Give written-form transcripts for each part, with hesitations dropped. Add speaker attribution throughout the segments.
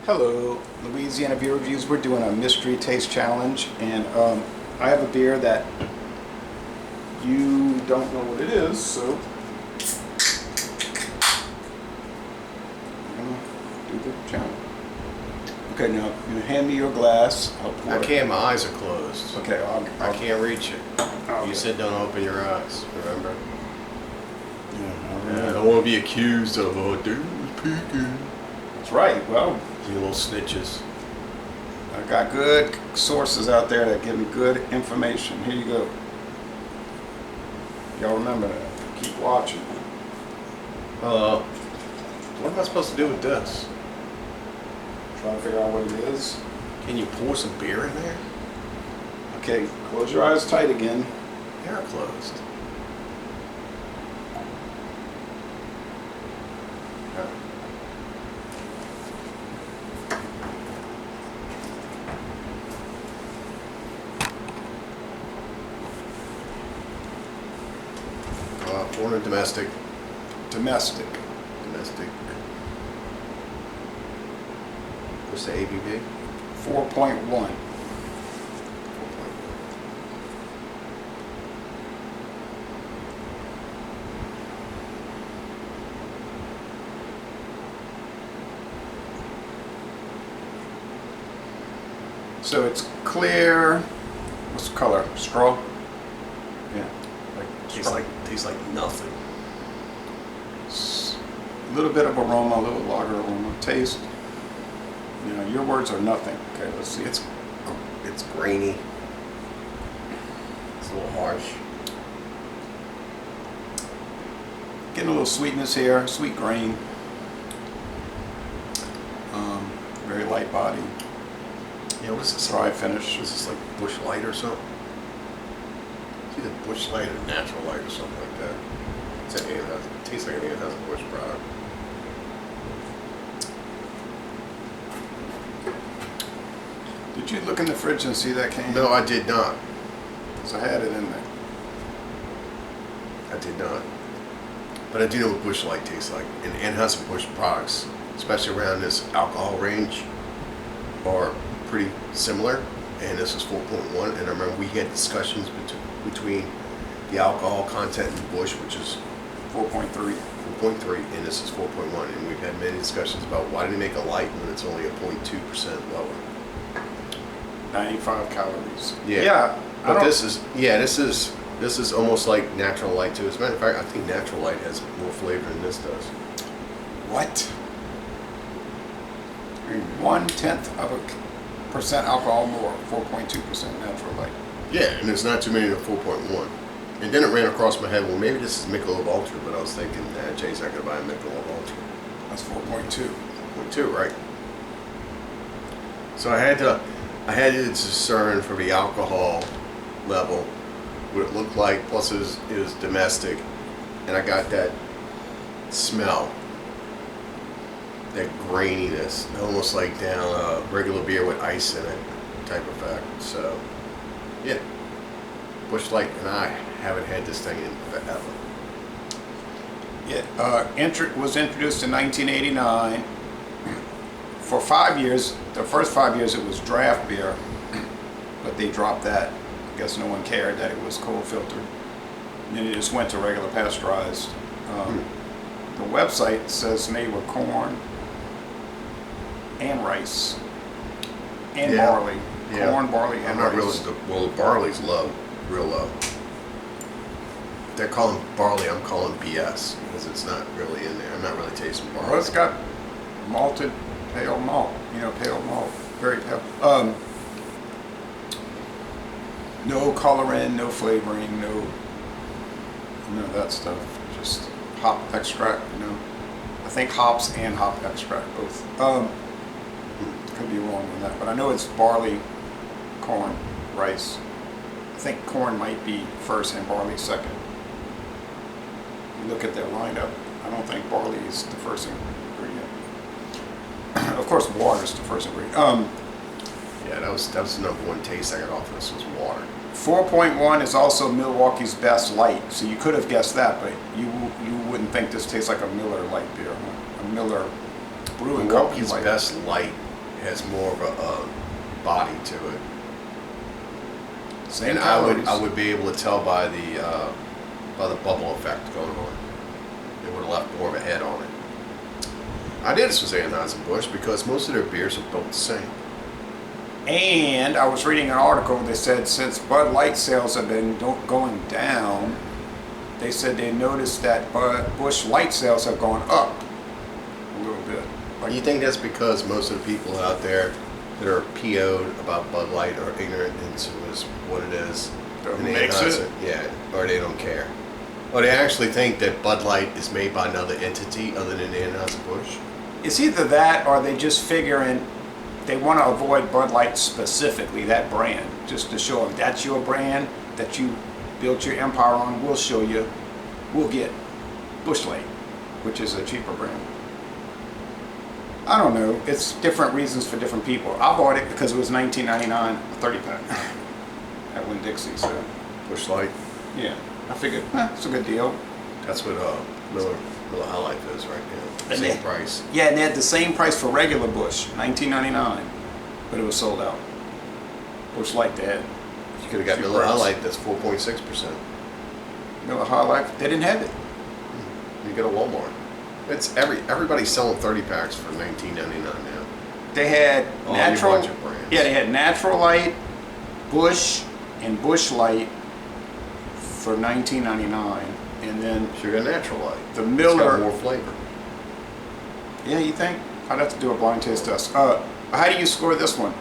Speaker 1: Hello, Louisiana Beer Reviews. We're doing a mystery taste challenge, and I have a beer that you don't know what it is, so I'm gonna do the challenge. Okay, now you hand me your glass.
Speaker 2: I can't. My eyes are closed.
Speaker 1: Okay,
Speaker 2: I can't reach it.
Speaker 1: Okay.
Speaker 2: You said don't open your eyes. Remember?
Speaker 1: Yeah,
Speaker 2: I don't want to be accused of dude peeking.
Speaker 1: that's right. Well,
Speaker 2: You little snitches.
Speaker 1: I got good sources out there that give me good information. Here you go. Y'all remember that. Keep watching.
Speaker 2: What am I supposed to do with this?
Speaker 1: Trying to figure out what it is.
Speaker 2: Can you pour some beer in there?
Speaker 1: Okay, close your eyes tight again.
Speaker 2: They are closed. Foreign or domestic?
Speaker 1: Domestic.
Speaker 2: Domestic. What's the ABV?
Speaker 1: 4.1. So it's clear. What's the color? Straw? Yeah.
Speaker 2: Tastes like nothing.
Speaker 1: A little bit of aroma, a little lager aroma. Taste. You know, your words are nothing. Okay, let's see.
Speaker 2: It's grainy. It's a little harsh.
Speaker 1: Getting a little sweetness here, sweet grain. Very light body.
Speaker 2: Yeah, what is this?
Speaker 1: Dry finish.
Speaker 2: Is this like Busch Light or something? It's either Busch Light or Natural Light or something like that. It tastes like an Anheuser-Busch product.
Speaker 1: Did you look in the fridge and see that can?
Speaker 2: No, I did not.
Speaker 1: So I had it in there.
Speaker 2: I did not. But I do know what Busch Light tastes like. And Anheuser-Busch products, especially around this alcohol range, are pretty similar. And this is 4.1. And I remember we had discussions between the alcohol content in Busch, which is
Speaker 1: 4.3.
Speaker 2: 4.3, and this is 4.1. And we've had many discussions about why do they make a light when it's only a 0.2% lower.
Speaker 1: 95 calories.
Speaker 2: Yeah. But this is almost like Natural Light too. As a matter of fact, I think Natural Light has more flavor than this does.
Speaker 1: What? 0.1% alcohol more, 4.2% natural light.
Speaker 2: Yeah, and there's not too many of 4.1. And then it ran across my head, well, maybe this is Michelob Ultra, but I was thinking, Jay's not going to buy a Michelob Ultra.
Speaker 1: That's 4.2.
Speaker 2: 4.2, right? So I had to discern for the alcohol level what it looked like, plus it was domestic, and I got that smell, that graininess, almost like down regular beer with ice in it type effect. So, yeah, Busch Light and I haven't had this thing in forever.
Speaker 1: It was introduced in 1989. For 5 years, the first 5 years it was draft beer, but they dropped that. I guess no one cared that it was cold filtered. And then it just went to regular pasteurized. The website says made with corn and rice and barley.
Speaker 2: Yeah.
Speaker 1: Corn, barley, and rice.
Speaker 2: The barley's low, real low. They're calling barley, I'm calling BS because it's not really in there. I'm not really tasting barley.
Speaker 1: Well, it's got malted pale malt. Pale malt, very pale. No coloring, no flavoring, no that stuff. Just hop extract. I think hops and hop extract both. Could be wrong on that, but I know it's barley, corn, rice. I think corn might be first and barley second. You look at their lineup, I don't think barley is the first ingredient. Of course, water is the first ingredient.
Speaker 2: Yeah, that was the number one taste I got off this was water.
Speaker 1: 4.1 is also Milwaukee's Best Light, so you could have guessed that, but you wouldn't think this tastes like a Miller Light beer, huh? A Miller Brewing Company
Speaker 2: Milwaukee's
Speaker 1: Light.
Speaker 2: Best Light has more of a body to it.
Speaker 1: Same
Speaker 2: And
Speaker 1: calories.
Speaker 2: I would be able to tell by the bubble effect going on. It would have left more of a head on it. I did this with Anheuser-Busch because most of their beers are built the same.
Speaker 1: And I was reading an article that said since Bud Light sales have been going down, they said they noticed that Busch Light sales have gone up a little bit.
Speaker 2: You think that's because most of the people out there that are PO'd about Bud Light are ignorant into what it is?
Speaker 1: Who
Speaker 2: And
Speaker 1: makes it?
Speaker 2: Yeah, or they don't care. Or they actually think that Bud Light is made by another entity other than Anheuser-Busch.
Speaker 1: It's either that or they just figuring they want to avoid Bud Light specifically, that brand, just to show them that's your brand that you built your empire on. We'll show you. We'll get Busch Light, which is a cheaper brand. I don't know. It's different reasons for different people. I bought it because it was $19.99 a 30-pack at Winn-Dixie. So
Speaker 2: Busch Light.
Speaker 1: yeah, I figured it's a good deal.
Speaker 2: That's what Miller High Life is right now.
Speaker 1: And
Speaker 2: Same
Speaker 1: they-
Speaker 2: price.
Speaker 1: Yeah, and they had the same price for regular Busch, $19.99, but it was sold out. Busch Light they had.
Speaker 2: You could have got
Speaker 1: Cheap
Speaker 2: Miller High
Speaker 1: price.
Speaker 2: Life that's 4.6%.
Speaker 1: Miller High Life, they didn't have it.
Speaker 2: You get a Walmart. It's everybody's selling 30 packs for $19.99 now.
Speaker 1: They had
Speaker 2: All your
Speaker 1: natural.
Speaker 2: budget brands.
Speaker 1: Yeah, they had Natural Light, Busch, and Busch Light for $19.99, and then
Speaker 2: So you got Natural Light.
Speaker 1: the
Speaker 2: It's
Speaker 1: Miller.
Speaker 2: got more flavor.
Speaker 1: Yeah, you think? I'd have to do a blind taste test. How do you score this one?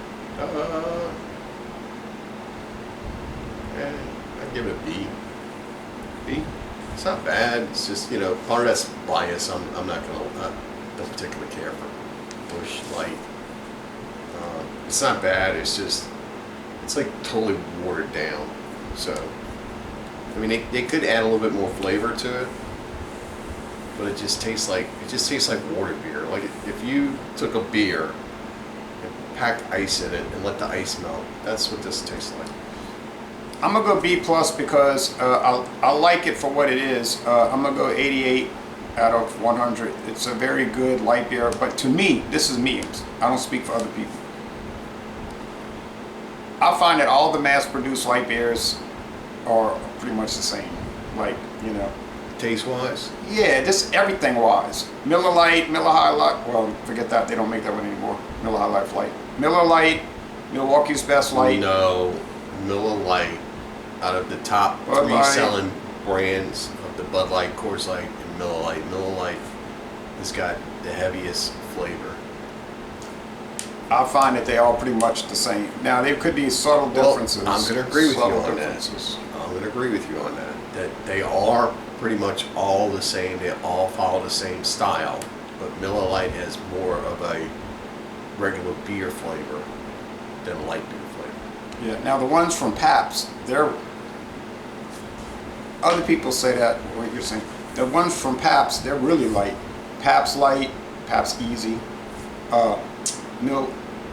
Speaker 2: I'd give it a B.
Speaker 1: B.
Speaker 2: It's not bad. It's just, part of that's bias. I'm not gonna. I don't particularly care for Busch Light. It's not bad. It's just, it's like totally watered down. So, I mean, they could add a little bit more flavor to it, but it just tastes like water beer. Like if you took a beer and packed ice in it and let the ice melt, that's what this tastes like.
Speaker 1: I'm gonna go B plus because I like it for what it is. I'm gonna go 88 out of 100. It's a very good light beer, but to me, this is me. I don't speak for other people. I find that all the mass-produced light beers are pretty much the same. Like,
Speaker 2: Taste wise,
Speaker 1: yeah, just everything wise. Miller Lite, Miller High Life. Well, forget that. They don't make that one anymore. Miller High Life Light. Miller Lite, Milwaukee's Best Light.
Speaker 2: no, Miller Lite, out of the top
Speaker 1: Bud
Speaker 2: 3
Speaker 1: Light.
Speaker 2: selling brands of the Bud Light, Coors Light, and Miller Lite has got the heaviest flavor.
Speaker 1: I find that they all pretty much the same. Now, there could be subtle differences.
Speaker 2: I'm going to agree with you
Speaker 1: Subtle
Speaker 2: on
Speaker 1: differences.
Speaker 2: that. I'm going to agree with you on that. That they are pretty much all the same. They all follow the same style. But Miller Lite has more of a regular beer flavor than a light beer flavor.
Speaker 1: Yeah. Now, the ones from Pabst, other people say that, what you're saying. The ones from Pabst, they're really light. Pabst Light, Pabst Easy,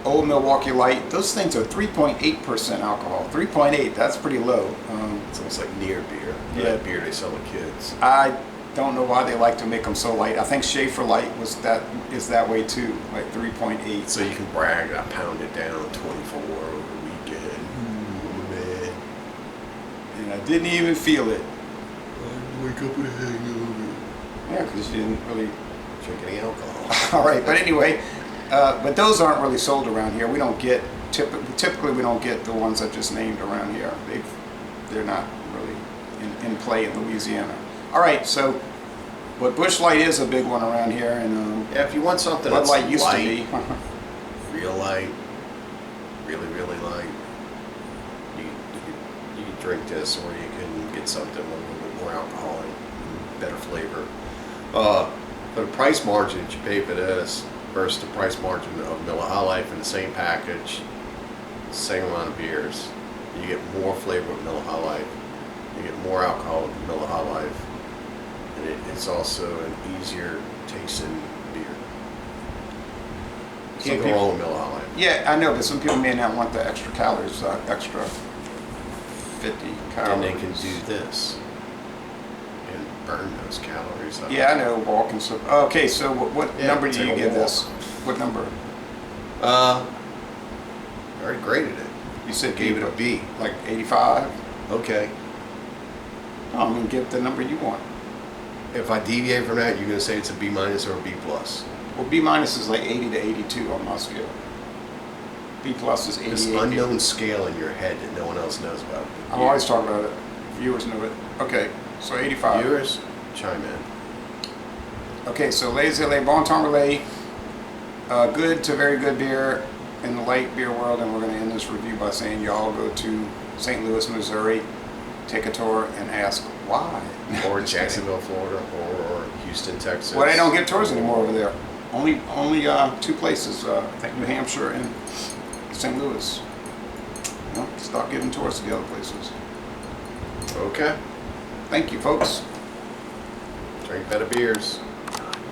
Speaker 1: Old Milwaukee Light. Those things are 3.8% alcohol. 3.8, that's pretty low.
Speaker 2: It's almost like near beer.
Speaker 1: Yeah.
Speaker 2: That beer they sell to kids.
Speaker 1: I don't know why they like to make them so light. I think Schaefer Light is that way too, like 3.8.
Speaker 2: So you can brag, I pounded down 24 over the weekend. Ooh, man.
Speaker 1: And I didn't even feel it.
Speaker 2: I wake up with a hangover.
Speaker 1: Yeah, because you didn't really.
Speaker 2: Drink any alcohol.
Speaker 1: All right, but anyway, but those aren't really sold around here. We don't get typically we don't get the ones I just named around here. They're not really in play in Louisiana. All right, so but Busch Light is a big one around here, and
Speaker 2: Yeah, if you want something
Speaker 1: Bud
Speaker 2: that's
Speaker 1: Light used
Speaker 2: light,
Speaker 1: to be.
Speaker 2: real light, really, really light, you can drink this, or you can get something with a little bit more alcohol and better flavor. For the price margin that you pay for this versus the price margin of Miller High Life in the same package, same amount of beers, you get more flavor with Miller High Life, you get more alcohol with Miller High Life, and it's also an easier tasting beer.
Speaker 1: Some
Speaker 2: Can't go
Speaker 1: people-
Speaker 2: wrong with Miller High Life.
Speaker 1: Yeah, I know, but some people may not want the extra calories, extra 50 calories.
Speaker 2: And they can do this and burn those calories up.
Speaker 1: Yeah, I know, walking. So okay, so what
Speaker 2: Yeah,
Speaker 1: number do
Speaker 2: take
Speaker 1: you
Speaker 2: a
Speaker 1: give
Speaker 2: walk.
Speaker 1: this? What number?
Speaker 2: I already graded it.
Speaker 1: You said
Speaker 2: Gave it a B.
Speaker 1: like 85.
Speaker 2: Okay.
Speaker 1: No, I'm gonna give the number you want.
Speaker 2: If I deviate from that, you're gonna say it's a B minus or a B plus.
Speaker 1: Well, B minus is like 80 to 82 on my scale. B plus is 88.
Speaker 2: This unknown scale in your head that no one else knows about.
Speaker 1: I'm always talking about it. Viewers know it. Okay, so 85.
Speaker 2: Viewers, chime in.
Speaker 1: Okay, so Les Le Bon Temps Relais, good to very good beer in the light beer world, and we're going to end this review by saying y'all go to St. Louis, Missouri, take a tour, and ask why.
Speaker 2: Or Jacksonville, Florida, or Houston, Texas.
Speaker 1: Well, they don't get tours anymore over there. Only two places, I think New Hampshire and St. Louis. You know, stop giving tours to the other places.
Speaker 2: Okay.
Speaker 1: Thank you, folks.
Speaker 2: Drink better beers.